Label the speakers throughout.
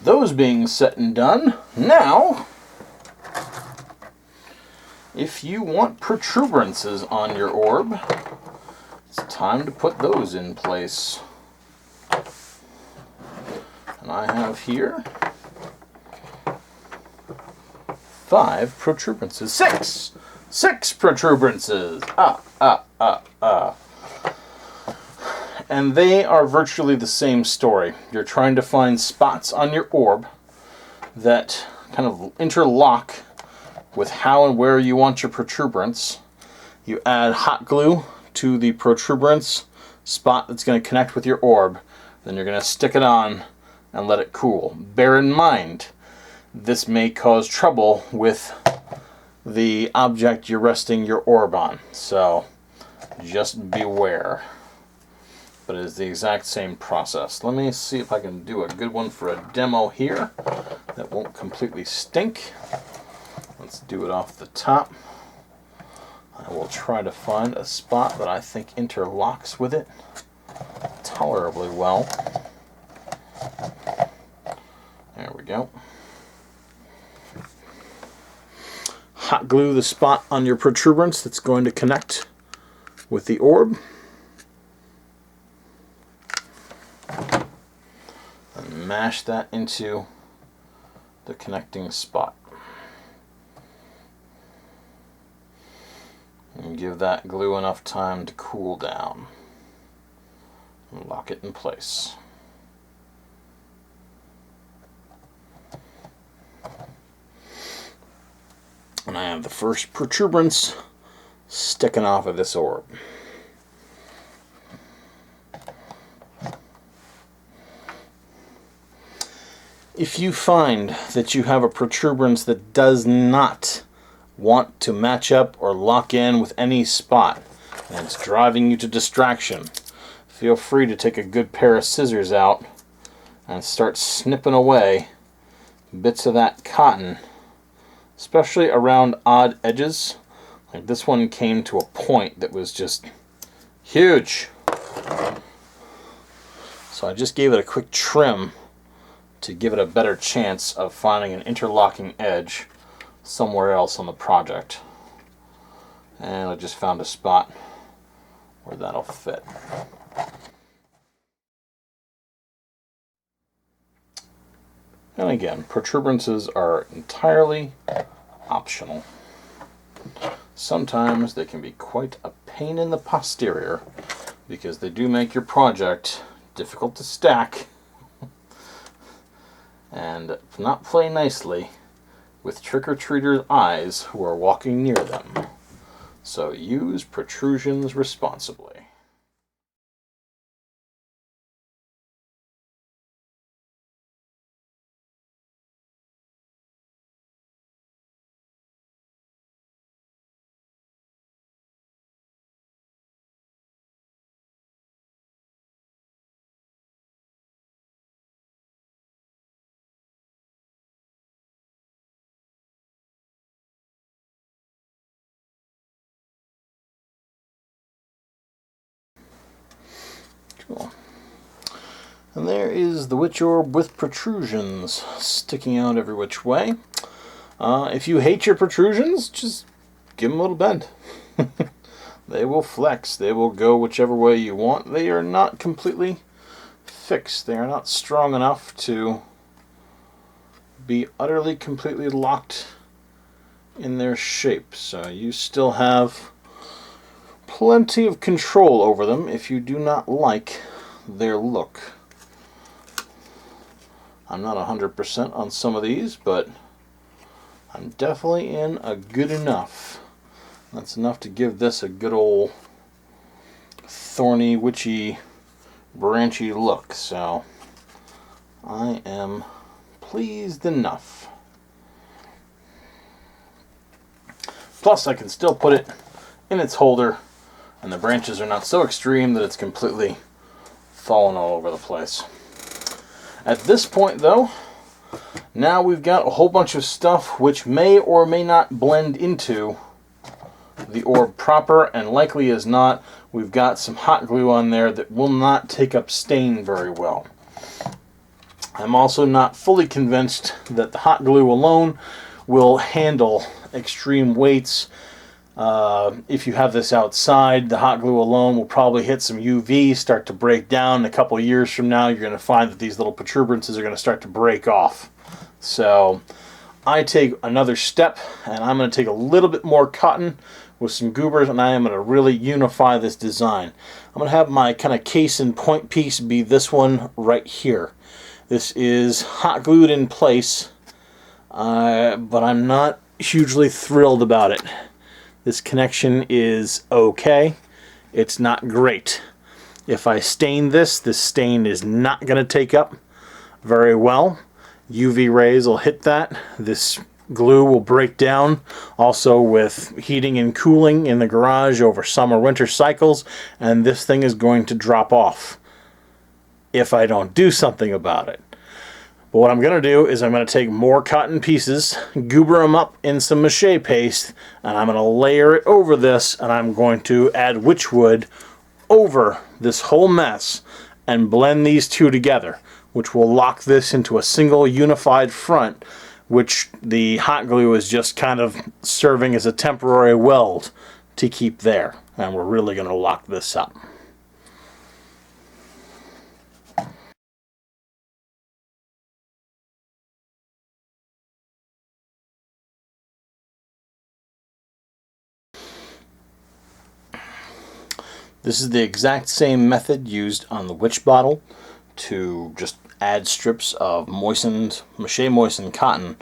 Speaker 1: Those being said and done, now, if you want protuberances on your orb, it's time to put those in place. And I have here 5 protuberances. 6 protuberances. And they are virtually the same story. You're trying to find spots on your orb that kind of interlock with how and where you want your protuberance. You add hot glue to the protuberance spot that's going to connect with your orb. Then you're going to stick it on and let it cool. Bear in mind, this may cause trouble with the object you're resting your orb on. So just beware. But it is the exact same process. Let me see if I can do a good one for a demo here that won't completely stink. Let's do it off the top. I will try to find a spot that I think interlocks with it tolerably well. There we go. Hot glue the spot on your protuberance that's going to connect with the orb. And mash that into the connecting spot. And give that glue enough time to cool down. And lock it in place. And I have the first protuberance sticking off of this orb. If you find that you have a protuberance that does not want to match up or lock in with any spot and it's driving you to distraction, feel free to take a good pair of scissors out and start snipping away bits of that cotton, especially around odd edges. Like this one came to a point that was just huge. So I just gave it a quick trim to give it a better chance of finding an interlocking edge somewhere else on the project. And I just found a spot where that'll fit. And again, protuberances are entirely optional. Sometimes they can be quite a pain in the posterior because they do make your project difficult to stack and not play nicely with trick-or-treaters' eyes who are walking near them. So use protrusions responsibly. Cool. And there is the Wytch Orb with protrusions sticking out every which way. If you hate your protrusions, just give them a little bend. They will flex. They will go whichever way you want. They are not completely fixed. They are not strong enough to be utterly, completely locked in their shape. So you still have plenty of control over them if you do not like their look. I'm not 100% on some of these, but I'm definitely in a good enough. That's enough to give this a good old thorny, witchy, branchy look. So I am pleased enough. Plus I can still put it in its holder and the branches are not so extreme that it's completely fallen all over the place. At this point though, now we've got a whole bunch of stuff which may or may not blend into the orb proper, and likely as not, we've got some hot glue on there that will not take up stain very well. I'm also not fully convinced that the hot glue alone will handle extreme weights. If you have this outside, the hot glue alone will probably hit some UV, start to break down. A couple of years from now, you're going to find that these little protuberances are going to start to break off. So I take another step, and I'm going to take a little bit more cotton with some goobers, and I am going to really unify this design. I'm going to have my kind of case and point piece be this one right here. This is hot glued in place, but I'm not hugely thrilled about it. This connection is okay. It's not great. If I stain this, this stain is not going to take up very well. UV rays will hit that. This glue will break down. Also with heating and cooling in the garage over summer-winter cycles, and this thing is going to drop off if I don't do something about it. But what I'm going to do is I'm going to take more cotton pieces, goober them up in some mache paste, and I'm going to layer it over this, and I'm going to add Wytchwood over this whole mess and blend these two together, which will lock this into a single unified front, which the hot glue is just kind of serving as a temporary weld to keep there. And we're really going to lock this up. This is the exact same method used on the Wytch bottle to just add strips of moistened, mache moistened cotton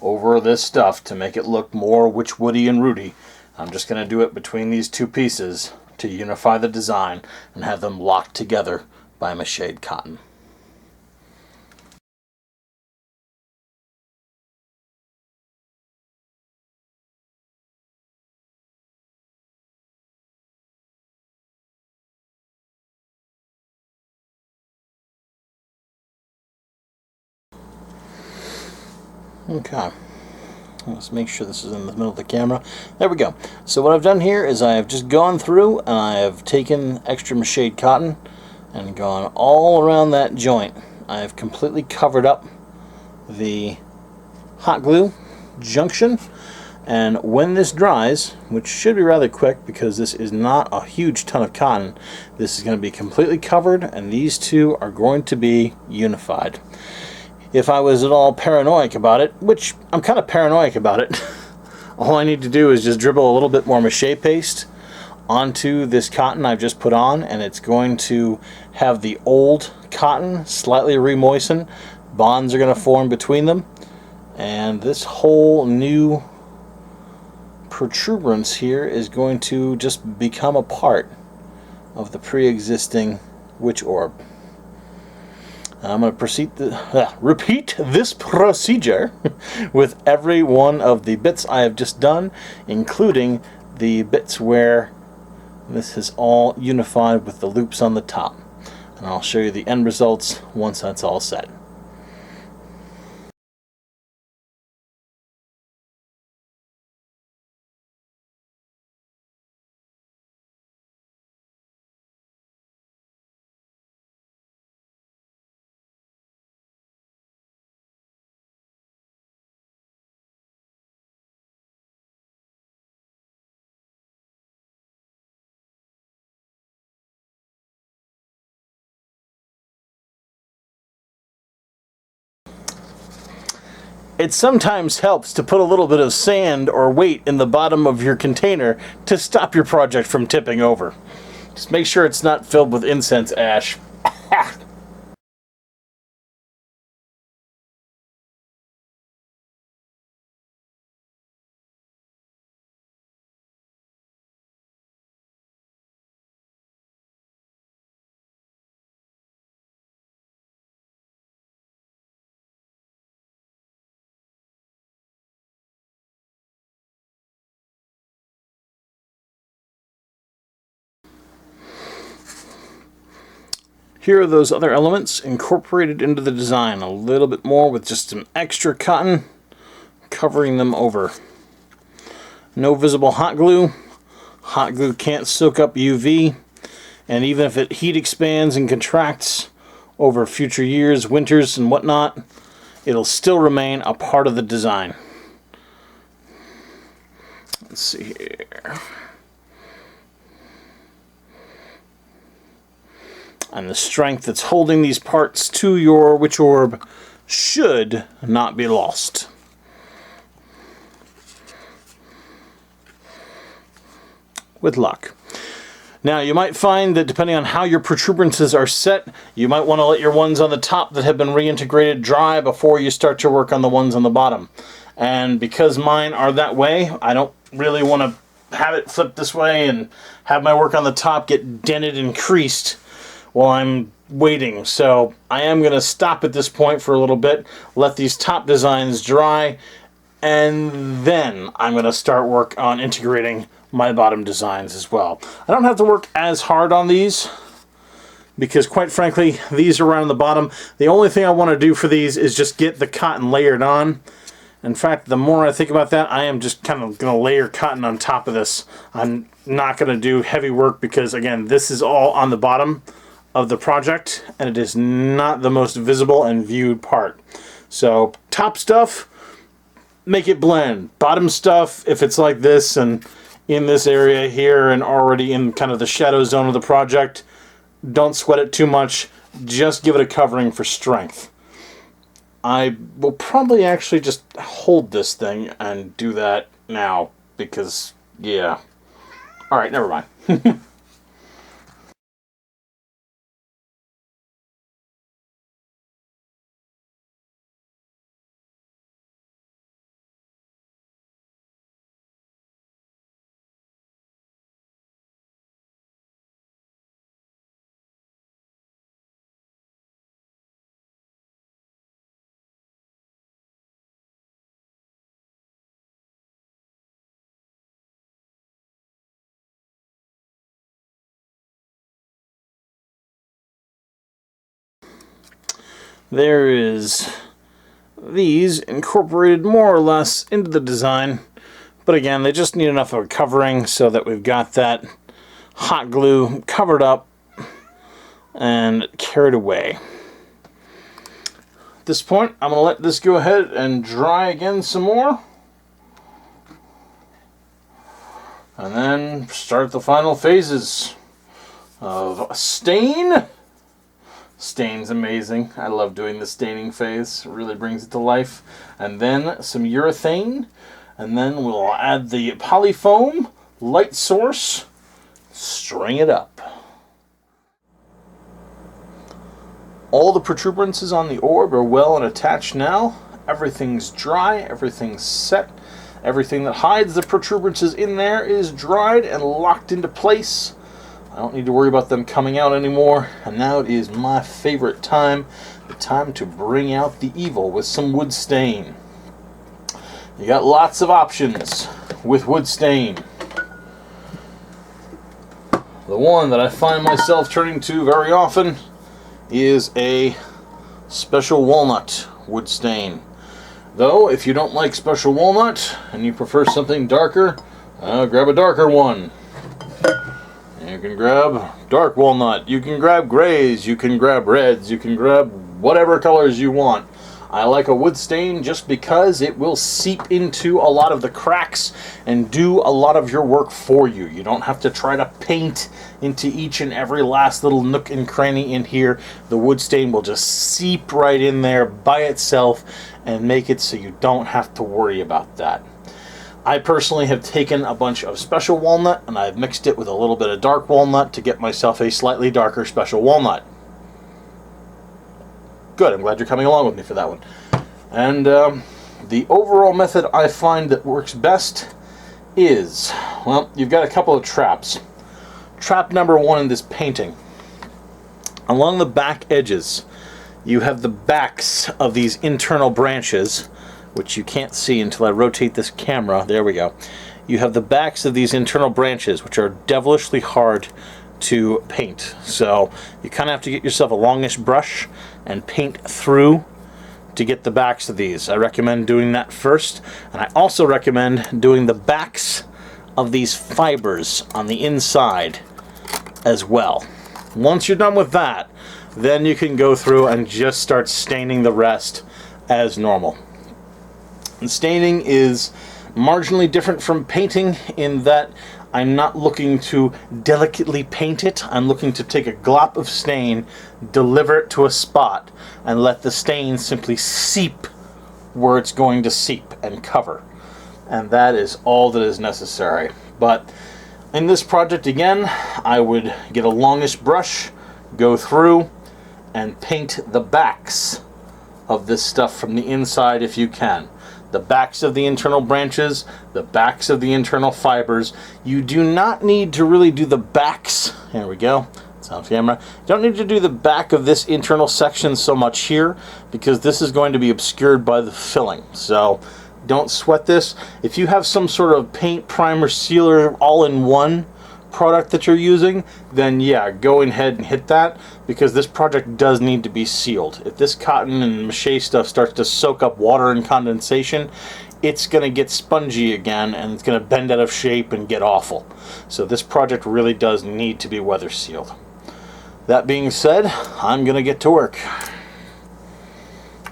Speaker 1: over this stuff to make it look more Wytchwoody and rooty. I'm just going to do it between these two pieces to unify the design and have them locked together by mached cotton. Okay, let's make sure this is in the middle of the camera. There we go. So what I've done here is I have just gone through and I have taken extra mached cotton and gone all around that joint. I have completely covered up the hot glue junction, and when this dries, which should be rather quick because this is not a huge ton of cotton, this is going to be completely covered and these two are going to be unified. If I was at all paranoid about it, which I'm kind of paranoid about it, all I need to do is just dribble a little bit more mache paste onto this cotton I've just put on, and it's going to have the old cotton slightly re-moisten. Bonds are going to form between them, and this whole new protuberance here is going to just become a part of the pre-existing Wytch Orb. I'm going to proceed to repeat this procedure with every one of the bits I have just done, including the bits where this is all unified with the loops on the top. And I'll show you the end results once that's all set. It sometimes helps to put a little bit of sand or weight in the bottom of your container to stop your project from tipping over. Just make sure it's not filled with incense ash. Here are those other elements incorporated into the design a little bit more with just some extra cotton covering them over. No visible hot glue, Hot glue can't soak up UV, and even if it heat expands and contracts over future years, winters and whatnot, it'll still remain a part of the design. Let's see here. And the strength that's holding these parts to your Wytch Orb should not be lost. With luck. Now, you might find that depending on how your protuberances are set, you might want to let your ones on the top that have been reintegrated dry before you start to work on the ones on the bottom. And because mine are that way, I don't really want to have it flipped this way and have my work on the top get dented and creased while I'm waiting. So I am going to stop at this point for a little bit, let these top designs dry, and then I'm going to start work on integrating my bottom designs as well. I don't have to work as hard on these because, quite frankly, these are around the bottom. The only thing I want to do for these is just get the cotton layered on. In fact, the more I think about that, I am just kind of going to layer cotton on top of this. I'm not going to do heavy work because, again, this is all on the bottom of the project, and it is not the most visible and viewed part. So, top stuff, make it blend. Bottom stuff, if it's like this and in this area here and already in kind of the shadow zone of the project, don't sweat it too much. Just give it a covering for strength. I will probably actually just hold this thing and do that now because, yeah. Alright, never mind. There is these incorporated more or less into the design, but again, they just need enough of a covering so that we've got that hot glue covered up and carried away. At this point, I'm going to let this go ahead and dry again some more, and then start the final phases of stain. Stain's amazing. I love doing the staining phase. It really brings it to life. And then some urethane. And then we'll add the polyfoam, light source, string it up. All the protuberances on the orb are well and attached now. Everything's dry, everything's set. Everything that hides the protuberances in there is dried and locked into place. I don't need to worry about them coming out anymore, and now it is my favorite time, the time to bring out the evil with some wood stain. You got lots of options with wood stain. The one that I find myself turning to very often is a special walnut wood stain. Though, if you don't like special walnut and you prefer something darker, grab a darker one. You can grab dark walnut, you can grab grays, you can grab reds, you can grab whatever colors you want. I like a wood stain just because it will seep into a lot of the cracks and do a lot of your work for you. You don't have to try to paint into each and every last little nook and cranny in here. The wood stain will just seep right in there by itself and make it so you don't have to worry about that. I personally have taken a bunch of special walnut and I've mixed it with a little bit of dark walnut to get myself a slightly darker special walnut. Good, I'm glad you're coming along with me for that one. And the overall method I find that works best is, well, you've got a couple of traps. Trap number one in this painting. Along the back edges, you have the backs of these internal branches, which you can't see until I rotate this camera. There we go. You have the backs of these internal branches, which are devilishly hard to paint. So you kind of have to get yourself a longish brush and paint through to get the backs of these. I recommend doing that first. And I also recommend doing the backs of these fibers on the inside as well. Once you're done with that, then you can go through and just start staining the rest as normal. And staining is marginally different from painting in that I'm not looking to delicately paint it. I'm looking to take a glop of stain, deliver it to a spot, and let the stain simply seep where it's going to seep and cover. And that is all that is necessary. But in this project, again, I would get a longish brush, go through, and paint the backs of this stuff from the inside if you can. The backs of the internal branches, the backs of the internal fibers. You do not need to really do the backs. Here we go. It's on camera. You don't need to do the back of this internal section so much here, because this is going to be obscured by the filling. So don't sweat this. If you have some sort of paint, primer, sealer, all-in-one product that you're using, then yeah, go ahead and hit that, because this project does need to be sealed. If this cotton and mache stuff starts to soak up water and condensation, it's going to get spongy again, and it's going to bend out of shape and get awful. So this project really does need to be weather sealed. That being said, I'm going to get to work.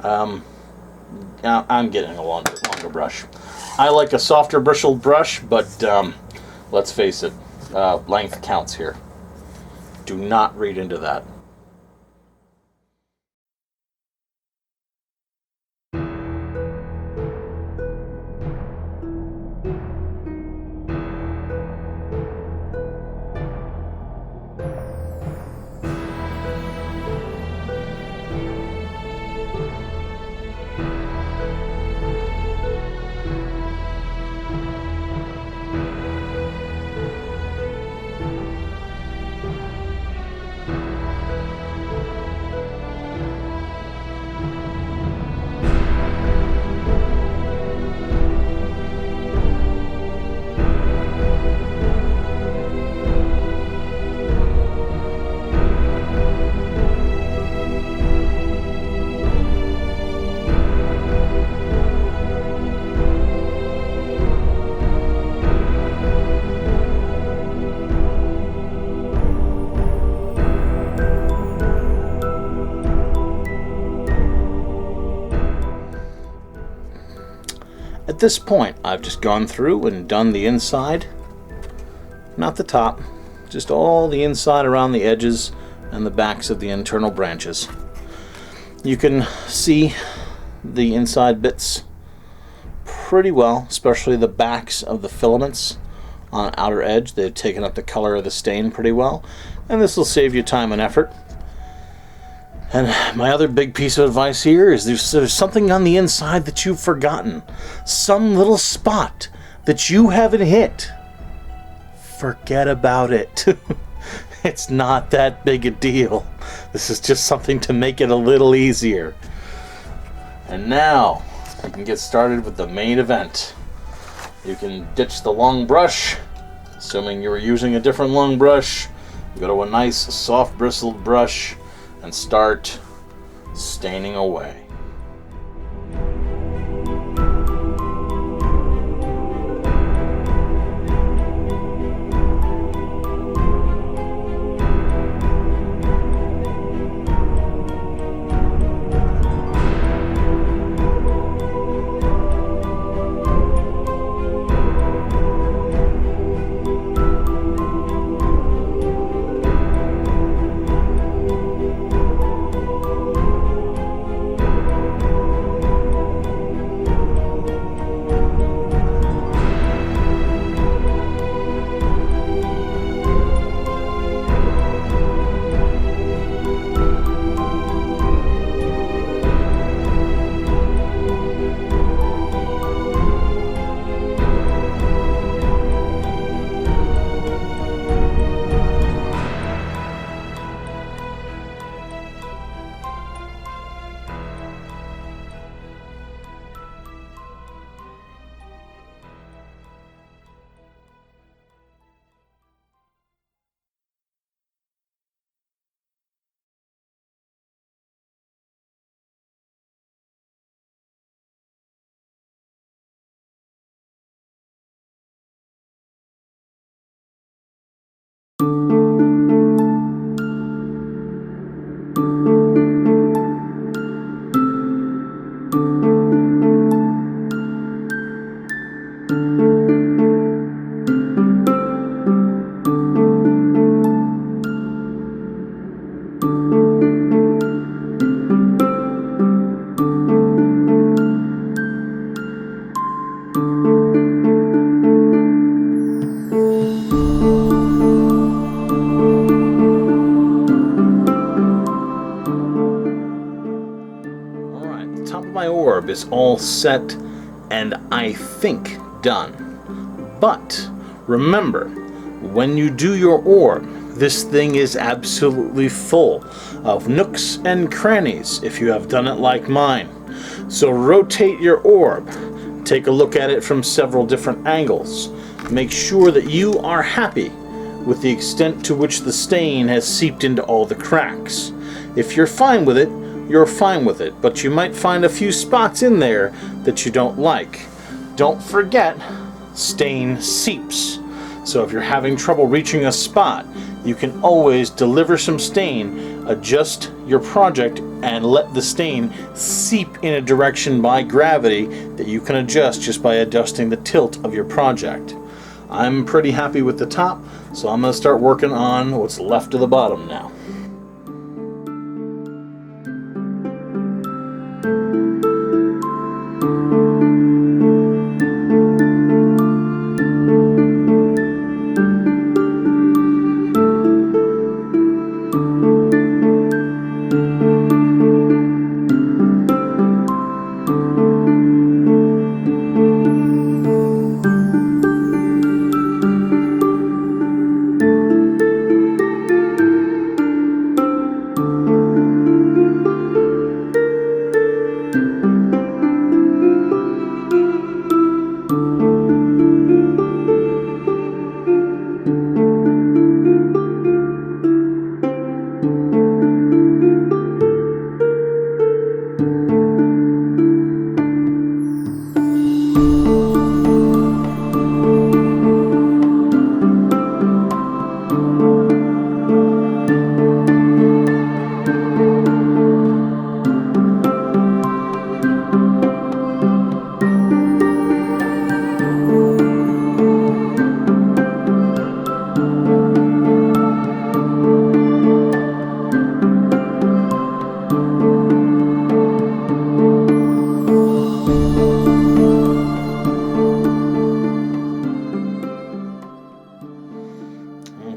Speaker 1: I'm getting a longer brush. I like a softer bristled brush, but let's face it, length counts here. Do not read into that. At this point, I've just gone through and done the inside, not the top, just all the inside around the edges and the backs of the internal branches. You can see the inside bits pretty well, especially the backs of the filaments on the outer edge. They've taken up the color of the stain pretty well, and this will save you time and effort. And my other big piece of advice here is there's something on the inside that you've forgotten. Some little spot that you haven't hit. Forget about it. It's not that big a deal. This is just something to make it a little easier. And now you can get started with the main event. You can ditch the long brush, assuming you were using a different long brush. Go to a nice soft bristled brush and start staining away. My orb is all set and I think done. But remember, when you do your orb, this thing is absolutely full of nooks and crannies if you have done it like mine. So rotate your orb, take a look at it from several different angles. Make sure that you are happy with the extent to which the stain has seeped into all the cracks. If you're fine with it, you're fine with it, but you might find a few spots in there that you don't like. Don't forget, stain seeps. So if you're having trouble reaching a spot, you can always deliver some stain, adjust your project, and let the stain seep in a direction by gravity that you can adjust just by adjusting the tilt of your project. I'm pretty happy with the top, so I'm going to start working on what's left of the bottom now.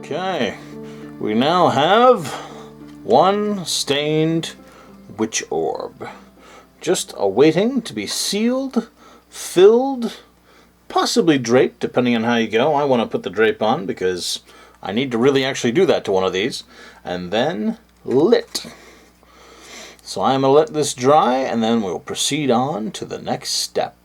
Speaker 1: Okay, we now have one stained Wytch Orb, just awaiting to be sealed, filled, possibly draped, depending on how you go. I want to put the drape on because I need to really actually do that to one of these, and then lit. So I'm going to let this dry, and then we'll proceed on to the next step.